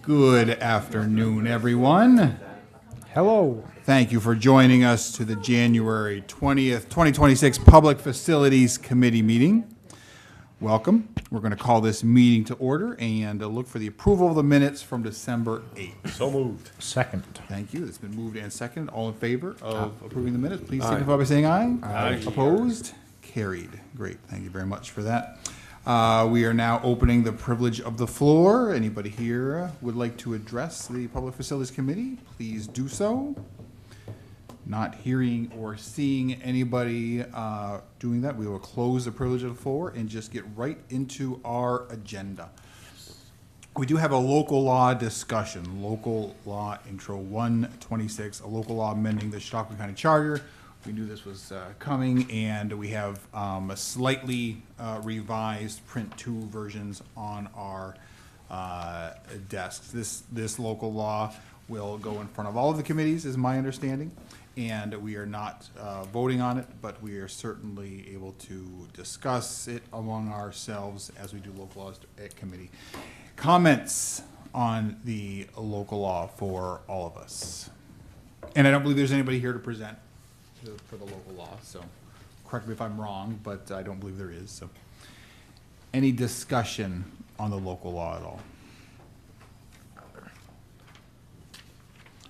Good afternoon, everyone. Hello. Thank you for joining us to the January 20th, 2026 Public Facilities Committee meeting. Welcome. We're going to call this meeting to order and look for the approval of the minutes from December 8th. So moved. Second. Thank you. It's been moved and seconded. All in favor of approving the minutes, please signify by saying aye. Aye. Opposed? Carried. Great. Thank you very much for that. We are now opening the privilege of the floor. Anybody here would like to address the Public Facilities Committee, please do so. Not hearing or seeing anybody doing that, we will close the privilege of the floor and just get right into our agenda. We do have a local law discussion, local law intro 126, a local law amending the Chautauqua County Charter. We knew this was coming, and we have a slightly revised print 2 versions on our desks. This local law will go in front of all of the committees, is my understanding, and we are not voting on it, but we are certainly able to discuss it among ourselves as we do local laws at committee. Comments on the local law for all of us? And I don't believe there's anybody here to present for the local law, so correct me if I'm wrong, but I don't believe there is. So, any discussion on the local law at all?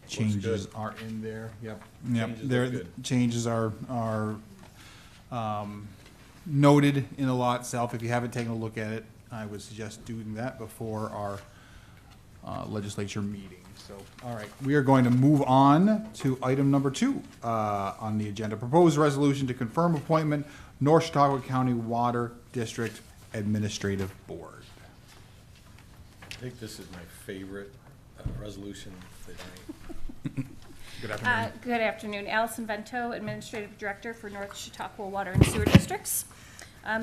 Changes are in there. Yep. Changes are noted in the law itself. If you haven't taken a look at it, I would suggest doing that before our legislature meeting. So, all right, we are going to move on to item number 2 on the agenda. Proposed resolution to confirm appointment, North Chautauqua County Water District Administrative Board. I think this is my favorite resolution tonight. Good afternoon. Good afternoon. Allison Vento, Administrative Director for North Chautauqua Water and Sewer Districts.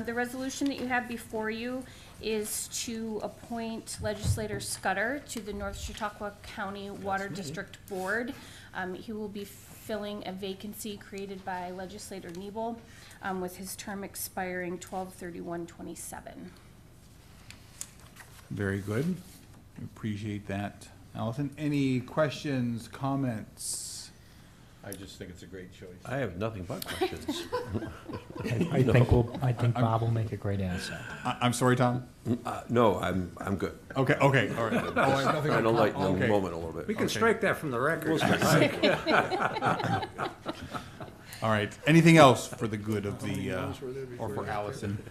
The resolution that you have before you is to appoint Legislator Scudder to the North Chautauqua County Water District Board. He will be filling a vacancy created by Legislator Nebel with his term expiring 12/31/27. Very good. Appreciate that, Allison. Any questions, comments? I just think it's a great choice. I have nothing but questions. I think Bob will make a great asset. I'm sorry, Tom? No, I'm good. Okay, all right. Oh, I have nothing Trying to lighten the okay. moment a little bit. We can strike that from the record. All right. Anything else for the good of the, or for Allison,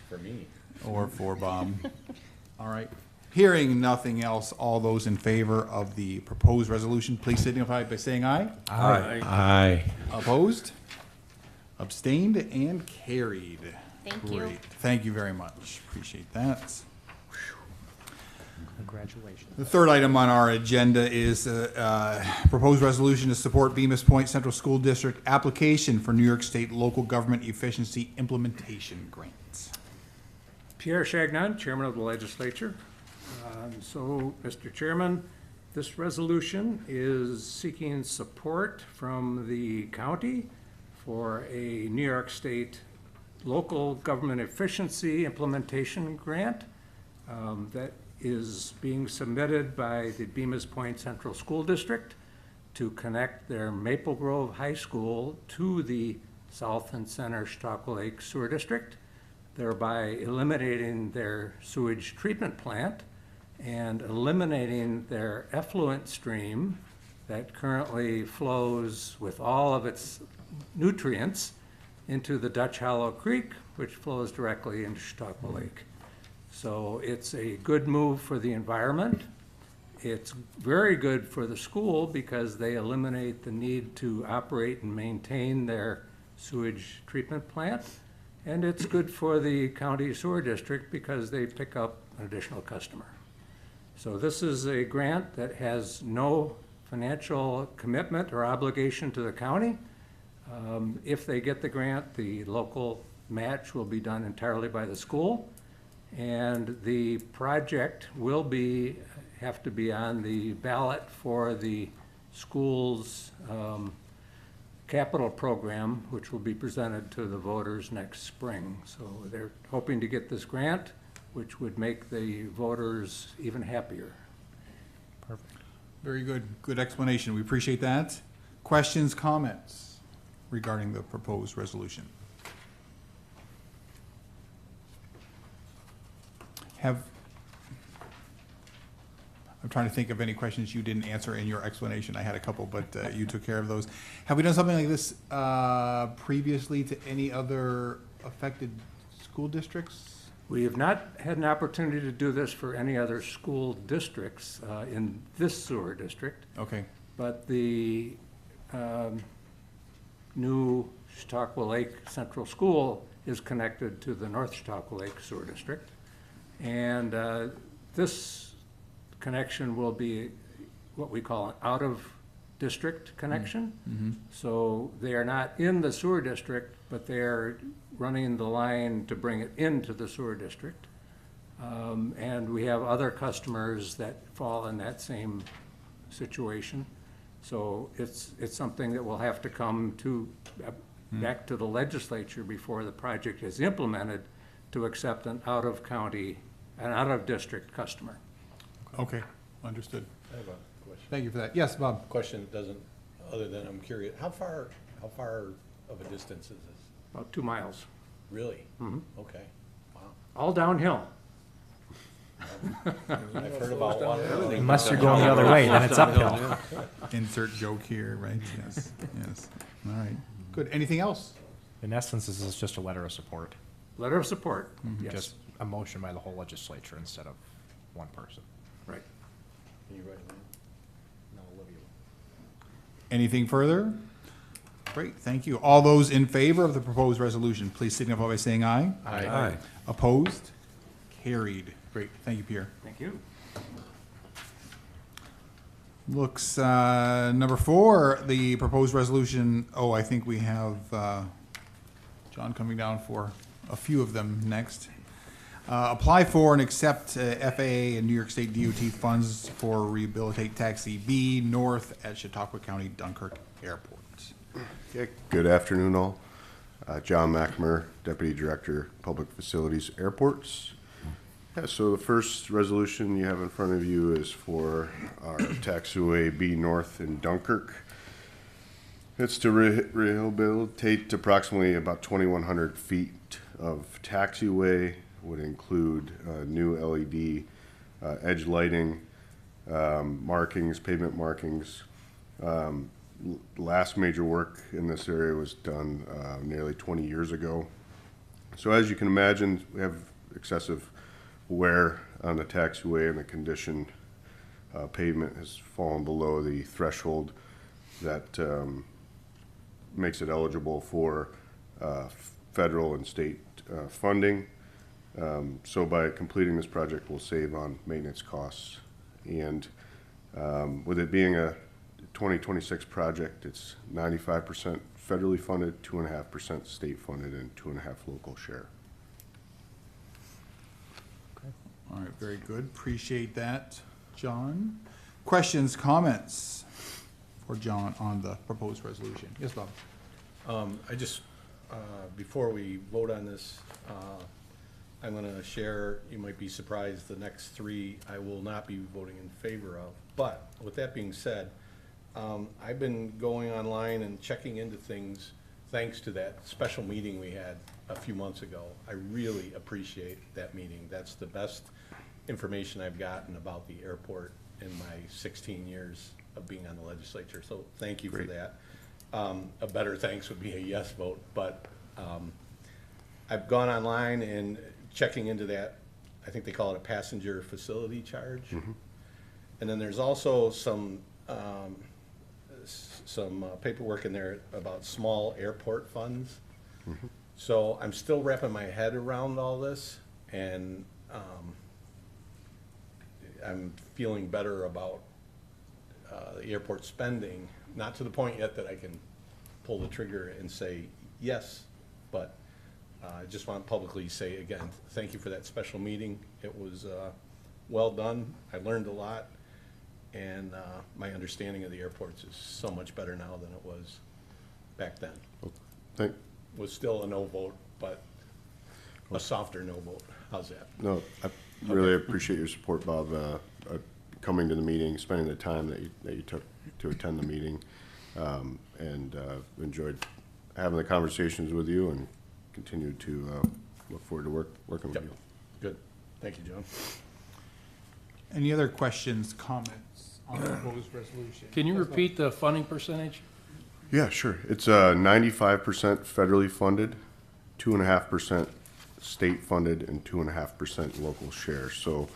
For me. or for Bob? All right. Hearing nothing else, all those in favor of the proposed resolution, please signify by saying aye. Aye. Opposed? Abstained and carried. Thank you. Great. Thank you very much. Appreciate that. Congratulations. The third item on our agenda is proposed resolution to support Bemis Point Central School District application for New York State Local Government Efficiency Implementation Grants. Pierre Chagnon, Chairman of the Legislature. So, Mr. Chairman, this resolution is seeking support from the county for a New York State Local Government Efficiency Implementation Grant that is being submitted by the Bemis Point Central School District to connect their Maple Grove High School to the South and Center Chautauqua Lake Sewer District, thereby eliminating their sewage treatment plant and eliminating their effluent stream that currently flows with all of its nutrients into the Dutch Hollow Creek, which flows directly into Chautauqua Lake. So it's a good move for the environment. It's very good for the school because they eliminate the need to operate and maintain their sewage treatment plant. And it's good for the county sewer district because they pick up an additional customer. So this is a grant that has no financial commitment or obligation to the county. If they get the grant, the local match will be done entirely by the school. And the project will have to be on the ballot for the school's capital program, which will be presented to the voters next spring. So they're hoping to get this grant. which would make the voters even happier. Perfect. Very good, good explanation. We appreciate that. Questions, comments regarding the proposed resolution? I'm trying to think of any questions you didn't answer in your explanation. I had a couple, but you took care of those. Have we done something like this previously to any other affected school districts? We have not had an opportunity to do this for any other school districts in this sewer district, Okay, but the new Chautauqua Lake Central School is connected to the North Chautauqua Lake Sewer District. And this connection will be what we call an out-of-district connection. So they are not in the sewer district, but they are running the line to bring it into the sewer district. And we have other customers that fall in that same situation. So it's something that will have to come to, back to the legislature before the project is implemented to accept an out-of-district customer. okay, understood. I have a question. Thank you for that. Yes, Bob? Question that doesn't, other than I'm curious, how far of a distance is this? About 2 miles, Really? Okay, wow. all downhill. I've heard about water. Unless you're going the other way, then it's uphill. Insert joke here, right? Yes, yes. All right, good. Anything else? In essence, this is just a letter of support, Letter of support, yes, just a motion by the whole legislature instead of one person. right. Can you write it down? No, Olivia. Anything further? Great, thank you. All those in favor of the proposed resolution, please signify by saying aye. Aye. Opposed? Carried. Great, thank you, Pierre. Thank you. Looks, number 4, the proposed resolution, I think we have John coming down for a few of them next. Apply for and accept FAA and New York State DOT funds for Rehabilitate Taxi B North at Chautauqua County Dunkirk Airport. Okay, good afternoon all. John McNamara, Deputy Director, Public Facilities Airports. Yeah, so the first resolution you have in front of you is for our taxiway B North in Dunkirk. It's to rehabilitate approximately about 2,100 feet of taxiway, would include new LED edge lighting, markings, pavement markings. Last major work in this area was done nearly 20 years ago. So as you can imagine, we have excessive wear on the taxiway, and the condition pavement has fallen below the threshold that makes it eligible for federal and state funding. So by completing this project, we'll save on maintenance costs. And with it being a 2026 project, it's 95% federally funded, 2.5% state funded, and 2.5% local share. All right, very good. Appreciate that, John. Questions, comments for John on the proposed resolution? Yes, Bob? I just, before we vote on this, I'm gonna share, you might be surprised, the next 3 I will not be voting in favor of. But with that being said, I've been going online and checking into things thanks to that special meeting we had a few months ago. I really appreciate that meeting. That's the best information I've gotten about the airport in my 16 years of being on the legislature. So thank you for that. A better thanks would be a yes vote, but I've gone online and checking into that. I think they call it a passenger facility charge. And then there's also some paperwork in there about small airport funds. So I'm still wrapping my head around all this, and I'm feeling better about the airport spending, not to the point yet that I can pull the trigger and say yes, but I just want to publicly say again, thank you for that special meeting. It was well done. I learned a lot, and my understanding of the airports is so much better now than it was back then. Thank, Was still a no vote, but a softer no vote. How's that? No, I really appreciate your support, Bob, coming to the meeting, spending the time that you took to attend the meeting, and enjoyed having the conversations with you and continue to look forward to working with Yep. you. Good. Thank you, John. Any other questions, comments on the proposed resolution? Can you repeat the funding percentage? Yeah, sure. It's 95% federally funded, 2.5% state funded, and 2.5% local share. So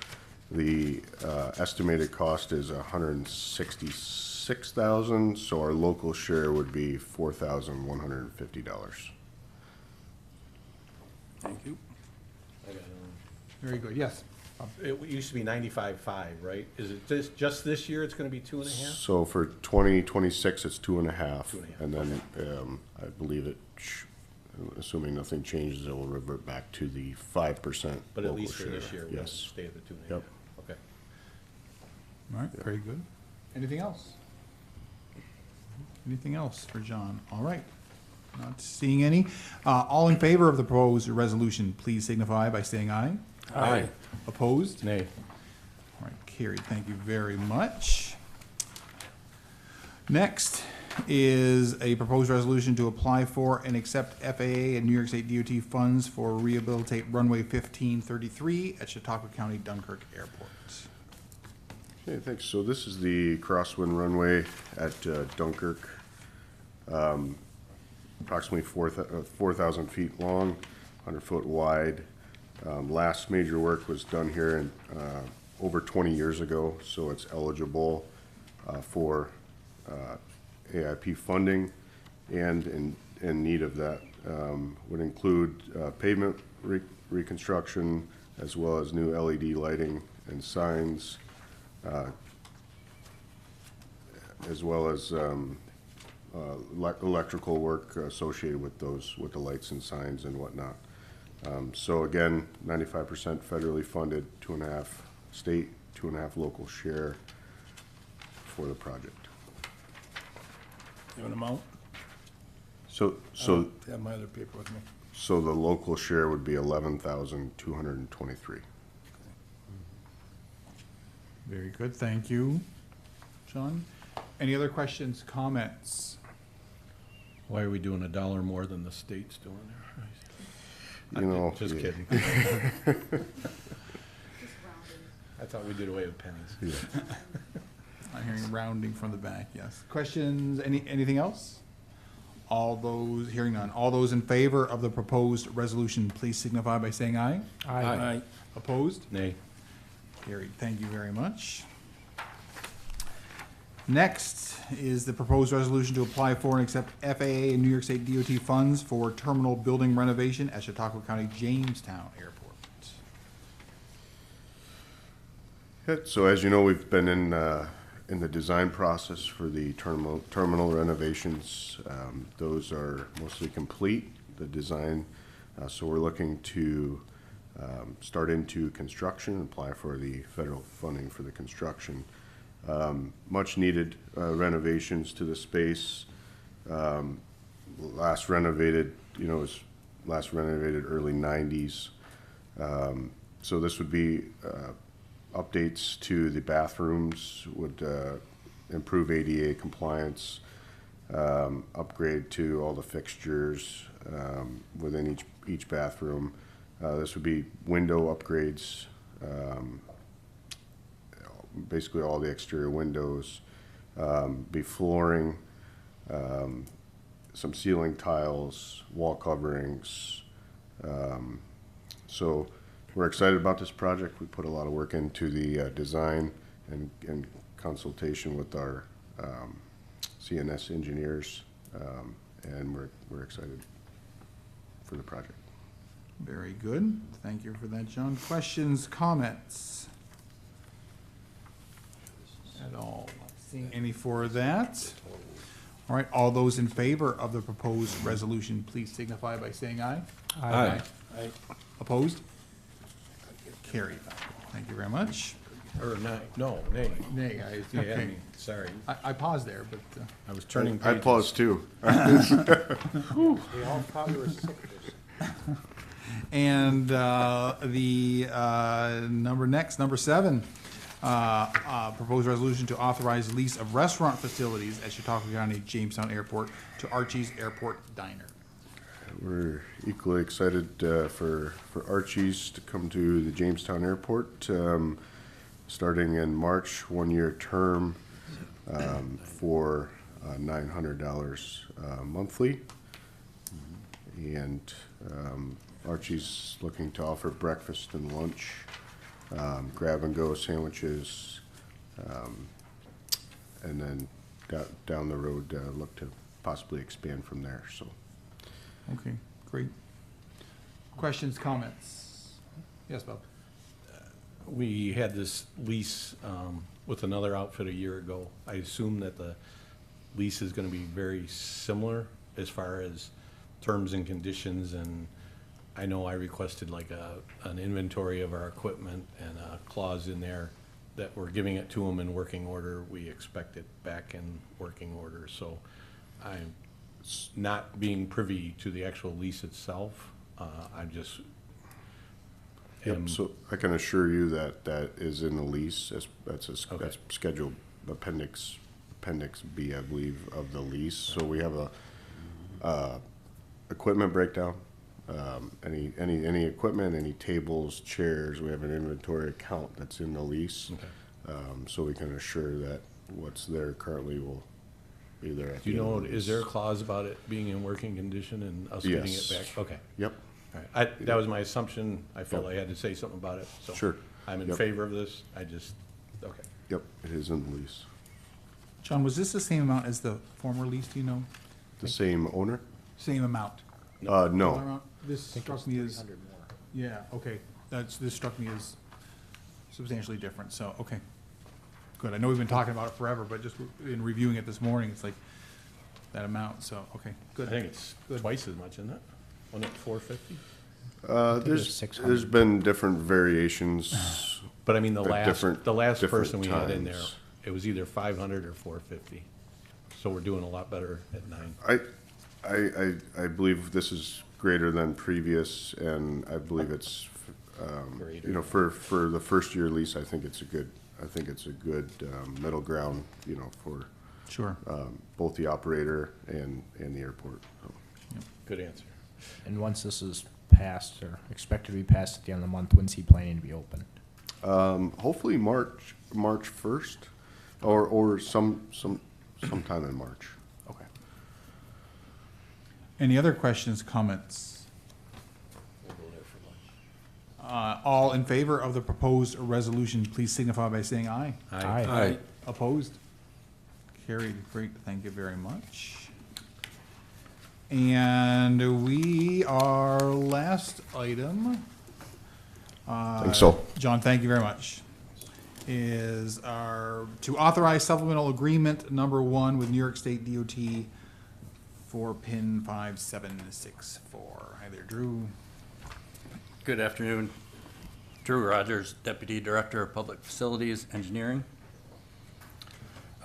the estimated cost is $166,000. So our local share would be $4,150. Thank you. Very good, yes. It used to be 95.5, right? Is it just this year it's gonna be 2.5? So for 2026, it's 2.5. 2.5, And then I believe assuming nothing changes, it will revert back to the 5% But at local least for this share. year, we'll Yes. stay at the 2.5. Yep. Okay. All right, very good. Anything else? Anything else for John? All right. Not seeing any. All in favor of the proposed resolution, please signify by saying aye. Aye. Opposed? Nay. All right, carried. Thank you very much. Next is a proposed resolution to apply for and accept FAA and New York State DOT funds for rehabilitate runway 1533 at Chautauqua County Dunkirk Airport. Okay, thanks. So this is the crosswind runway at Dunkirk. Approximately 4,000 feet long, 100-foot wide. Last major work was done here in, over 20 years ago, so it's eligible for AIP funding and in need of that. Would include pavement reconstruction as well as new LED lighting and signs, as well as electrical work associated with those, with the lights and signs and whatnot. So again, 95% federally funded, 2.5 state, 2.5 local share for the project. You have an amount? So I have my other paper with me. So the local share would be 11,223. Very good, thank you, Sean. Any other questions, comments? Why are we doing $1 more than the state's doing there? You know, Just yeah. kidding. I thought we did away with pennies. I'm hearing rounding from the back, yes. Questions, anything else? All those, hearing none, all those in favor of the proposed resolution, please signify by saying aye. Aye. Opposed? Nay. Carried, thank you very much. Next is the proposed resolution to apply for and accept FAA and New York State DOT funds for terminal building renovation at Chautauqua County Jamestown Airport. Yeah, so as you know, we've been in the design process for the terminal renovations. Those are mostly complete, the design. So we're looking to start into construction, apply for the federal funding for the construction. Much needed renovations to the space. Last renovated early 90s. So this would be updates to the bathrooms, would improve ADA compliance, upgrade to all the fixtures within each bathroom. This would be window upgrades, basically all the exterior windows, be flooring, some ceiling tiles, wall coverings. So we're excited about this project. We put a lot of work into the design and consultation with our CNS engineers, and we're excited for the project. Very good, thank you for that, John. Questions, comments? At all? Not seeing any for that. All right, all those in favor of the proposed resolution, please signify by saying aye. Aye. Opposed? Carried. Thank you very much. Or nay, no, nay. Nay, Yeah, I okay. mean, sorry. I paused there, but, I was turning I pages. paused too. They all probably were sick. And number 7, proposed resolution to authorize lease of restaurant facilities at Chautauqua County Jamestown Airport to Archie's Airport Diner. We're equally excited for Archie's to come to the Jamestown Airport, starting in March, 1-year term for $900 monthly. And Archie's looking to offer breakfast and lunch, grab-and-go sandwiches, and then down the road, look to possibly expand from there, so. Okay, great. Questions, comments? Yes, Bob? We had this lease with another outfit a year ago. I assume that the lease is gonna be very similar as far as terms and conditions, and I know I requested like an inventory of our equipment and a clause in there that we're giving it to them in working order. We expect it back in working order, so I'm not being privy to the actual lease itself. I'm just. Yep, so I can assure you that that is in the lease, that's Okay. that's scheduled appendix B, I believe, of the lease. So we have a equipment breakdown, any equipment, any tables, chairs, we have an inventory account that's in the lease. Okay. So we can assure that what's there currently will be there at Do you the end know, of the is there a lease. clause about it being in working condition and us getting it Yes. back? Okay. Yep, All right. That was my assumption. I felt I had to say something about it, so. Sure. I'm in Yep. favor of this. I just, okay. yep, it is in the lease. John, was this the same amount as the former lease, do you know? The same owner? Same amount? No. Dollar amount? This struck me as, yeah, okay, this struck me as substantially different, so, okay. Good, I know we've been talking about it forever, but just in reviewing it this morning, it's like that amount, so, okay, I good. think it's Good. twice as much, isn't it? Wasn't it 450? There's 600. been different variations. But I mean, the At last different- person we had in there, times. it was either 500 or 450. So we're doing a lot better at 9. I believe this is greater than previous, and I believe it's, Greater. you know, for the first year lease, I think it's a good middle ground, you know, for Sure. both the operator and the airport. So, Good answer. And once this is passed, or expected to be passed at the end of the month, when's he planning to be open? hopefully March 1st, or sometime in March. Okay. Any other questions, comments? All in favor of the proposed resolution, please signify by saying aye. Aye. Aye. Opposed? Carried. Great, thank you very much. And our last item. Think so. John, thank you very much. Is to authorize supplemental agreement number 1 with New York State DOT for PIN 5764. Hi there, Drew. Good afternoon. Drew Rogers, Deputy Director of Public Facilities Engineering.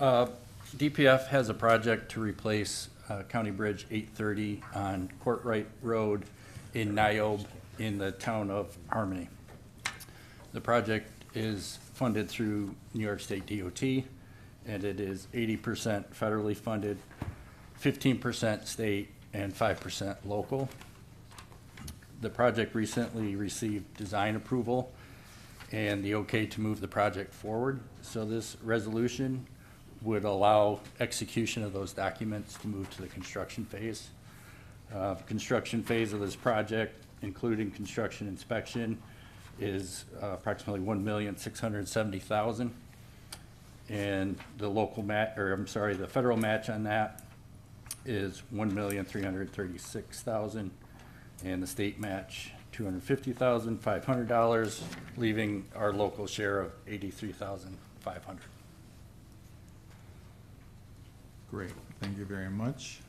DPF has a project to replace County Bridge 830 on Courtright Road in Niobe in the town of Harmony. The project is funded through New York State DOT, and it is 80% federally funded, 15% state, and 5% local. The project recently received design approval and the okay to move the project forward. So this resolution would allow execution of those documents to move to the construction phase. Construction phase of this project, including construction inspection, is approximately $1,670,000. And the the federal match on that is $1,336,000. And the state match, $250,500, leaving our local share of $83,500. Great, thank you very much.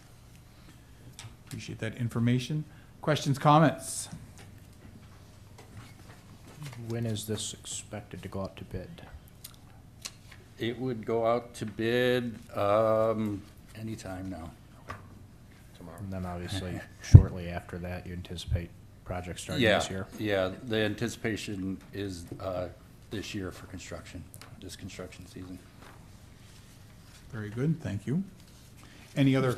Appreciate that information. Questions, comments? When is this expected to go out to bid? It would go out to bid anytime now. And then obviously shortly after that, you anticipate project starting Yeah, this year. yeah, the anticipation is this year for construction, this construction season. Very good, thank you. Any other?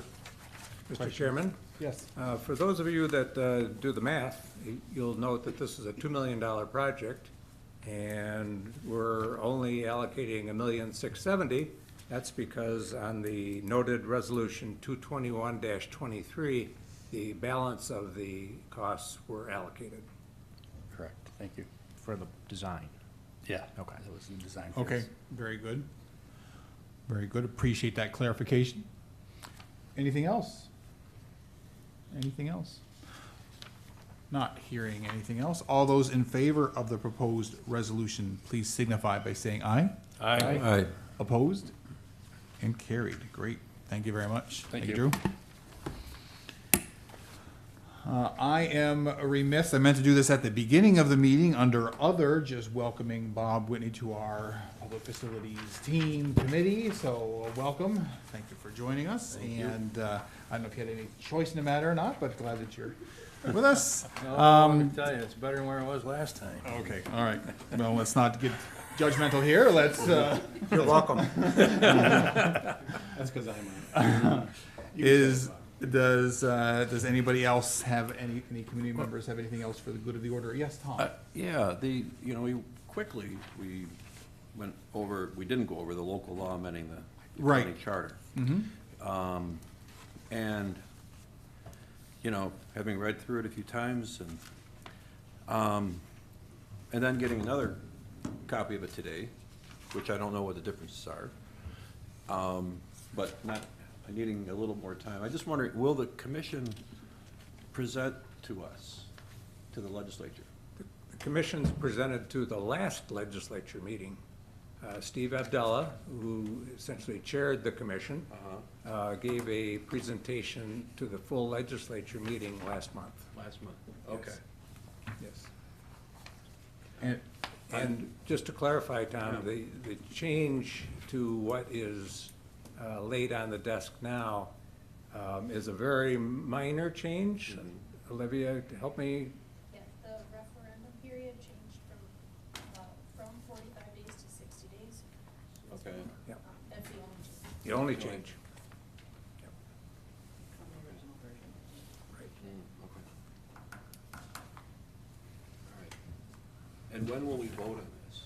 Mr. Chairman, Yes. for those of you that do the math, you'll note that this is a $2 million project, and we're only allocating $1,670,000. That's because on the noted resolution 221-23, the balance of the costs were allocated. Correct, thank you. For the design. Yeah. Okay. That was the design phase. Okay, very good. Very good, appreciate that clarification. Anything else? Anything else? Not hearing anything else. All those in favor of the proposed resolution, please signify by saying aye. Aye. Opposed? And carried. Great. Thank you very much. Thank you. Drew. I am remiss, I meant to do this at the beginning of the meeting under other, just welcoming Bob Whitney to our public facilities team committee. So welcome. Thank you for joining us. And I don't know if you had any choice in the matter or not, but glad that you're with us. Let me tell you, it's better than where it was last time. Okay, all right. Well, let's not get judgmental here. Let's, You're welcome. That's because I'm. does anybody else have any community members have anything else for the good of the order? Yes, Tom? Yeah, we went over, we didn't go over the local law amending the Right. county charter. Mm-hmm. And, having read through it a few times and then getting another copy of it today, which I don't know what the differences are, but needing a little more time. I just wondering, will the commission present to us, to the legislature? The commission's presented to the last legislature meeting. Steve Abdallah, who essentially chaired the commission, gave a presentation to the full legislature meeting last month. Last month. Okay. Yes. And just to clarify, Tom, the change to what is laid on the desk now is a very minor change. Olivia, help me. Yeah, the referendum period changed from 45 days to 60 days. Okay. Yeah. That's the only change. The only change. From the original version. All right. And when will we vote on this?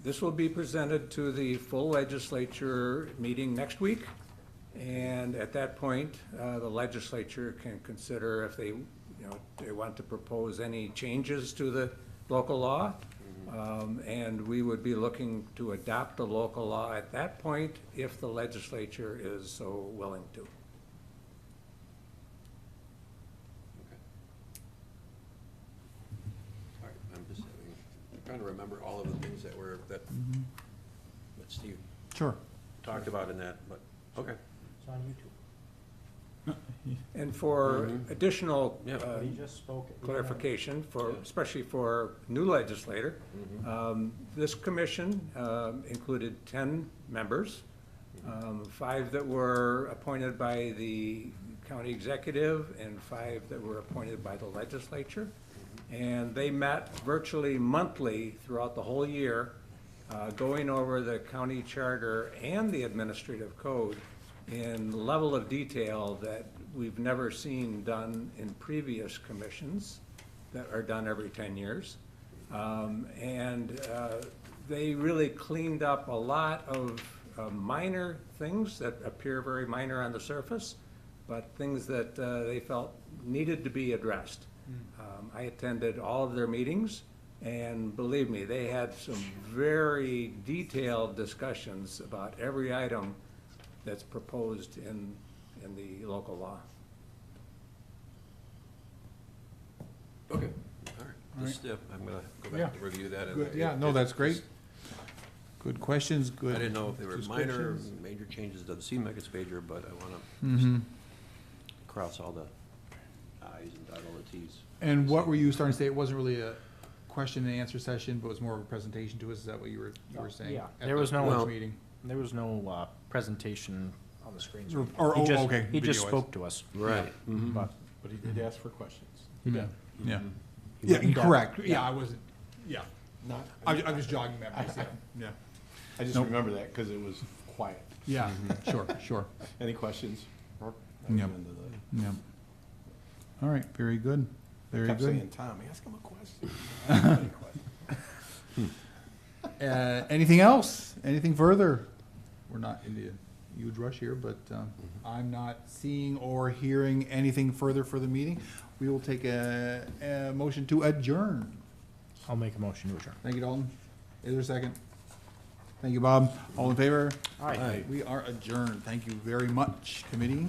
This will be presented to the full legislature meeting next week. And at that point, the legislature can consider if they, they want to propose any changes to the local law. And we would be looking to adopt the local law at that point if the legislature is so willing to. Okay. All right, I'm trying to remember all of the things that that Steve Sure. talked about in that, but, okay. It's on YouTube. And for additional Yeah. He just spoke. clarification, Yeah. especially for new legislator, this commission included 10 members, 5 that were appointed by the county executive and 5 that were appointed by the legislature. And they met virtually monthly throughout the whole year, going over the county charter and the administrative code in level of detail that we've never seen done in previous commissions that are done every 10 years. They really cleaned up a lot of minor things that appear very minor on the surface, but things that they felt needed to be addressed. I attended all of their meetings, and believe me, they had some very detailed discussions about every item that's proposed in the local law. Okay, all right. Just, I'm gonna go Yeah. back to review that. and Good, yeah, no, it- that's great. Good questions, I good. didn't know if they were Just minor, questions. major changes. Doesn't seem like it's major, but I wanna Mhm. cross all the i's and dot all the t's. And what were you starting to say? It wasn't really a question and answer session, but it was more of a presentation to us? Is that what you were saying? Yeah, at there was the no- lunch Well- meeting? There was no presentation on the screens. Or- He oh, just- okay, He just video-wise. spoke to us. Right. But But he did ask for questions. Yeah. Yeah. Yeah, wasn't dark. correct. Yeah, I wasn't, yeah. Not, I was jogging memories, yeah, yeah. I just Nope. remember that because it was quiet. Yeah, sure, sure. Any questions? Brooke? Yep. Yeah. All right, very good, very Kept good. saying, Tom, ask him a question. Anything else? Anything further? We're not in a huge rush here, but I'm not seeing or hearing anything further for the meeting. We will take a motion to adjourn. I'll make a motion to adjourn. Thank you, Dalton. Is there a second? Thank you, Bob. All in favor? Aye. We are adjourned. Thank you very much, committee.